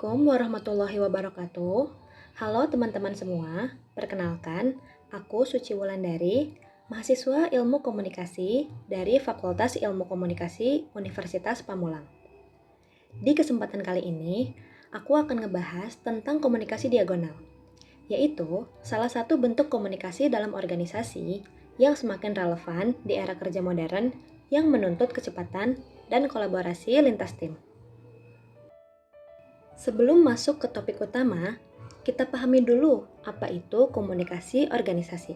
Assalamualaikum warahmatullahi wabarakatuh. Halo teman-teman semua, perkenalkan, aku Suci Wulandari, mahasiswa Ilmu Komunikasi dari Fakultas Ilmu Komunikasi Universitas Pamulang. Di kesempatan kali ini, aku akan ngebahas tentang komunikasi diagonal, yaitu salah satu bentuk komunikasi dalam organisasi yang semakin relevan di era kerja modern yang menuntut kecepatan dan kolaborasi lintas tim. Sebelum masuk ke topik utama, kita pahami dulu apa itu komunikasi organisasi.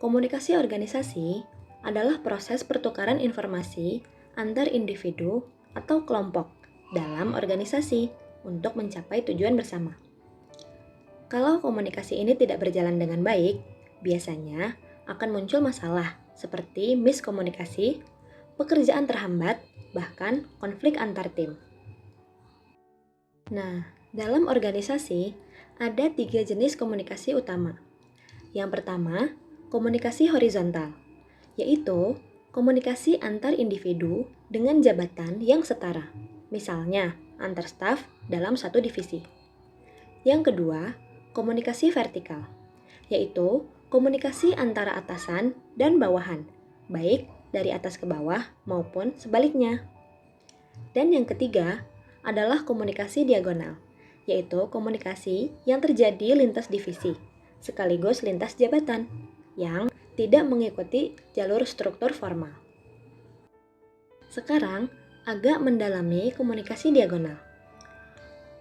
Komunikasi organisasi adalah proses pertukaran informasi antar individu atau kelompok dalam organisasi untuk mencapai tujuan bersama. Kalau komunikasi ini tidak berjalan dengan baik, biasanya akan muncul masalah seperti miskomunikasi, pekerjaan terhambat, bahkan konflik antar tim. Nah, dalam organisasi ada 3 jenis komunikasi utama. Yang pertama, komunikasi horizontal, yaitu komunikasi antar individu dengan jabatan yang setara, misalnya antar staf dalam satu divisi. Yang kedua, komunikasi vertikal, yaitu komunikasi antara atasan dan bawahan, baik dari atas ke bawah maupun sebaliknya. Dan yang ketiga, adalah komunikasi diagonal, yaitu komunikasi yang terjadi lintas divisi, sekaligus lintas jabatan, yang tidak mengikuti jalur struktur formal. Sekarang, agak mendalami komunikasi diagonal.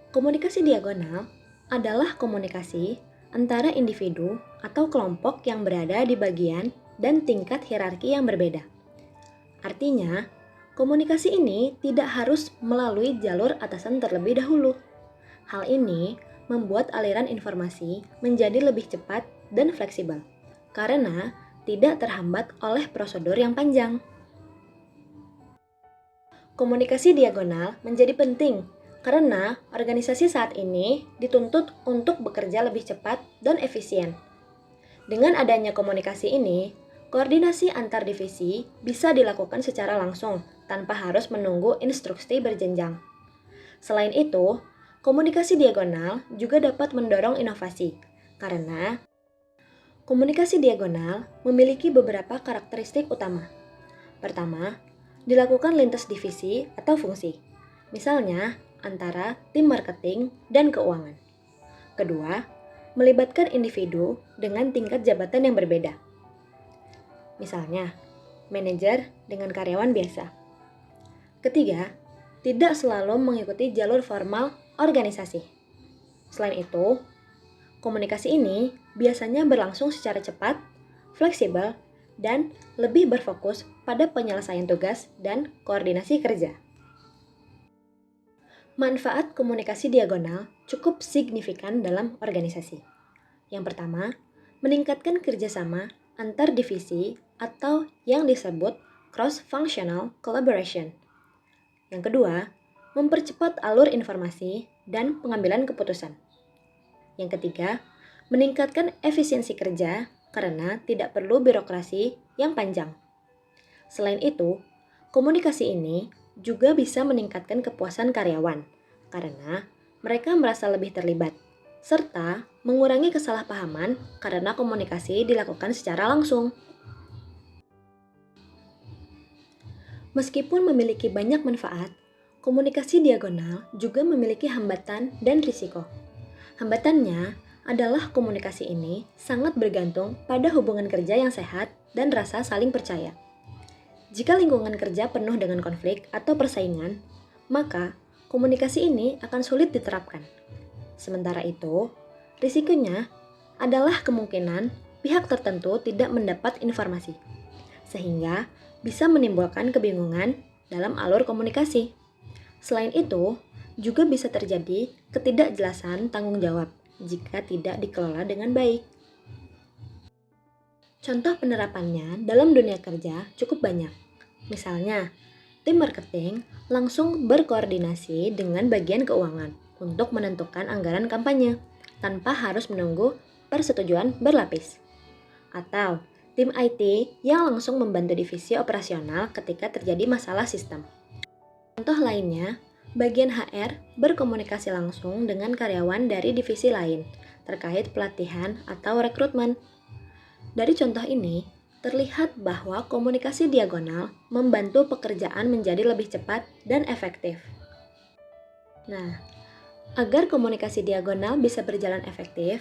Komunikasi diagonal adalah komunikasi antara individu atau kelompok yang berada di bagian dan tingkat hierarki yang berbeda. Artinya, komunikasi ini tidak harus melalui jalur atasan terlebih dahulu. Hal ini membuat aliran informasi menjadi lebih cepat dan fleksibel, karena tidak terhambat oleh prosedur yang panjang. Komunikasi diagonal menjadi penting karena organisasi saat ini dituntut untuk bekerja lebih cepat dan efisien. Dengan adanya komunikasi ini, koordinasi antar divisi bisa dilakukan secara langsung tanpa harus menunggu instruksi berjenjang. Selain itu, komunikasi diagonal juga dapat mendorong inovasi, karena komunikasi diagonal memiliki beberapa karakteristik utama. Pertama, dilakukan lintas divisi atau fungsi, misalnya antara tim marketing dan keuangan. Kedua, melibatkan individu dengan tingkat jabatan yang berbeda. Misalnya, manajer dengan karyawan biasa. Ketiga, tidak selalu mengikuti jalur formal organisasi. Selain itu, komunikasi ini biasanya berlangsung secara cepat, fleksibel, dan lebih berfokus pada penyelesaian tugas dan koordinasi kerja. Manfaat komunikasi diagonal cukup signifikan dalam organisasi. Yang pertama, meningkatkan kerjasama antar divisi atau yang disebut cross-functional collaboration. Yang kedua, mempercepat alur informasi dan pengambilan keputusan. Yang ketiga, meningkatkan efisiensi kerja karena tidak perlu birokrasi yang panjang. Selain itu, komunikasi ini juga bisa meningkatkan kepuasan karyawan karena mereka merasa lebih terlibat, serta mengurangi kesalahpahaman karena komunikasi dilakukan secara langsung. Meskipun memiliki banyak manfaat, komunikasi diagonal juga memiliki hambatan dan risiko. Hambatannya adalah komunikasi ini sangat bergantung pada hubungan kerja yang sehat dan rasa saling percaya. Jika lingkungan kerja penuh dengan konflik atau persaingan, maka komunikasi ini akan sulit diterapkan. Sementara itu, risikonya adalah kemungkinan pihak tertentu tidak mendapat informasi, sehingga bisa menimbulkan kebingungan dalam alur komunikasi. Selain itu, juga bisa terjadi ketidakjelasan tanggung jawab jika tidak dikelola dengan baik. Contoh penerapannya dalam dunia kerja cukup banyak. Misalnya, tim marketing langsung berkoordinasi dengan bagian keuangan untuk menentukan anggaran kampanye tanpa harus menunggu persetujuan berlapis. Atau tim IT yang langsung membantu divisi operasional ketika terjadi masalah sistem. Contoh lainnya, Bagian HR berkomunikasi langsung dengan karyawan dari divisi lain terkait pelatihan atau rekrutmen. Dari contoh ini, terlihat bahwa komunikasi diagonal membantu pekerjaan menjadi lebih cepat dan efektif. Nah, agar komunikasi diagonal bisa berjalan efektif,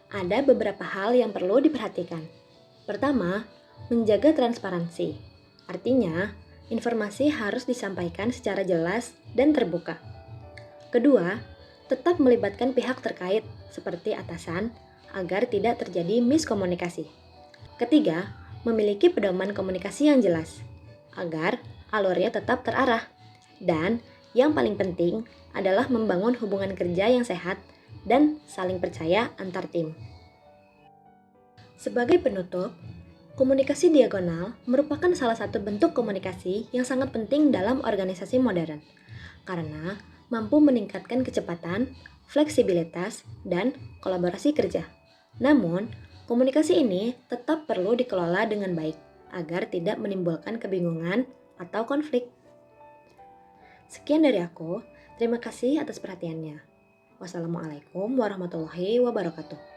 ada beberapa hal yang perlu diperhatikan. Pertama, menjaga transparansi. Artinya, informasi harus disampaikan secara jelas dan terbuka. Kedua, tetap melibatkan pihak terkait seperti atasan agar tidak terjadi miskomunikasi. Ketiga, memiliki pedoman komunikasi yang jelas agar alurnya tetap terarah. Dan yang paling penting adalah membangun hubungan kerja yang sehat dan saling percaya antar tim. Sebagai penutup, komunikasi diagonal merupakan salah satu bentuk komunikasi yang sangat penting dalam organisasi modern karena mampu meningkatkan kecepatan, fleksibilitas, dan kolaborasi kerja. Namun, komunikasi ini tetap perlu dikelola dengan baik agar tidak menimbulkan kebingungan atau konflik. Sekian dari aku, terima kasih atas perhatiannya. Wassalamualaikum warahmatullahi wabarakatuh.